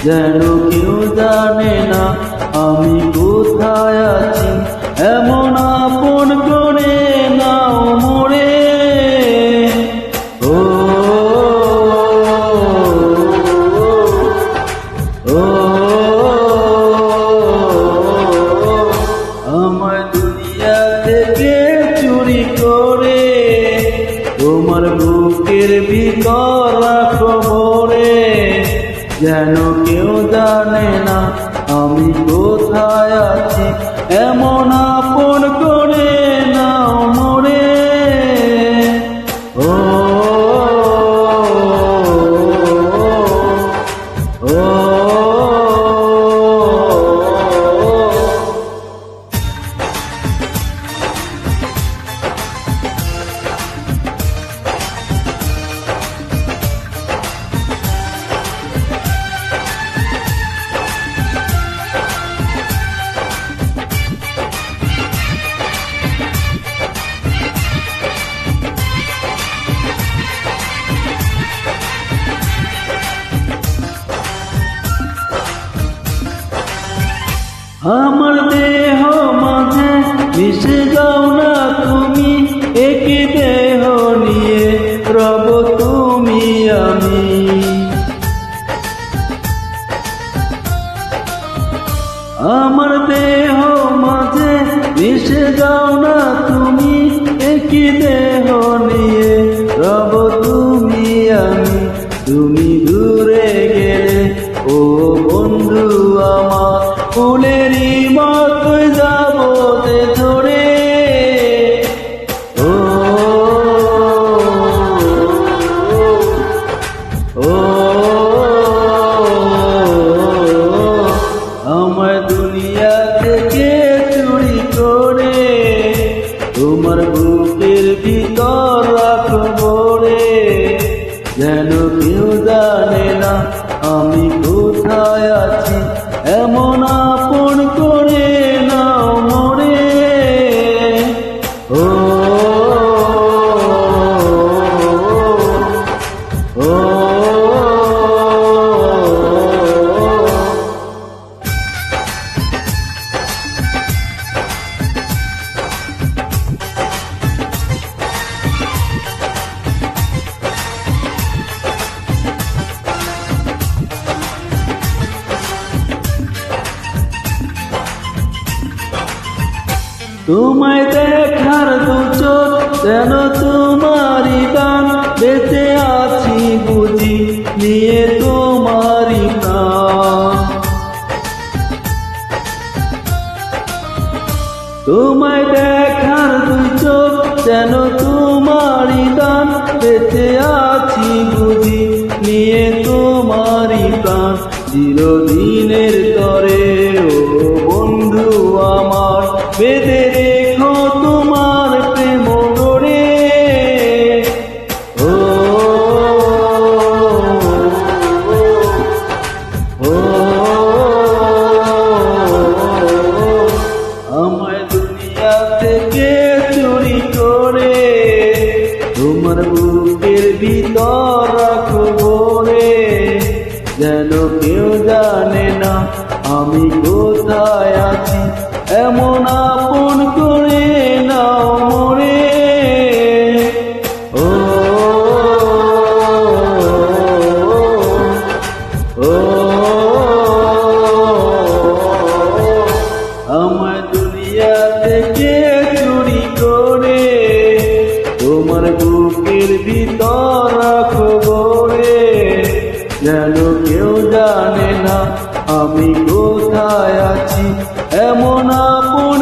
যেন কেউ জানে না আমি কোথায় আছি, এমন আপন করে নাও মোরে। ও ও আমায় দুনিয়া থেকে চুরি করে তোমার বুকের ভিতর রাখো মোরে। যেন কেউ জানে না আমি কোথায় আছি, এমন আপন করে নাও মোরে। ও ও আমার দেহ মাঝে মিশে যাও না তুমি, একই দেহ নিয়ে রব তুমি আমি। আমার দেহ মাঝে মিশে যাও না তুমি, একই দেহ নিয়ে রব তুমি আমি। তুমি দূরে গেলে ও বন্ধু আমার, ফুলেরই মতো যাব ধরে। ও ও আমায় দুনিয়া থেকে চুরি করে তোমার বুকের ভিতর রাখো মোরে। যেন কেউ জানে না আমি কোথায় আছি, এমন আপন করে নাও মোরে। ও ও তোমায় দেখার দু চোখ যেন তোমারই দান, বেঁচে আছি বুঝি নিয়ে তোমারই প্রাণ। তোমায় দেখার দু চোখ যেন তোমারই দান, বেঁচে আছি বুঝি নিয়ে তোমারই প্রাণ। চিরদিনের তরে ও বন্ধু আমার, বেঁধে রেখো তোমার প্রেম গড়ে। ও ও আমায় দুনিয়া থেকে চুরি করে তোমার বুকের ভিতর রাখো মোরে। যেন কেউ জানে না আমি কোথায় আছি, এমন আপন করে নাও মোরে। ও ও আমায় দুনিয়া থেকে চুরি করে তোমার বুকের ভিতর রাখো মোরে। যেন কেউ জানে না আমি কোথায় আছি, এমন আপন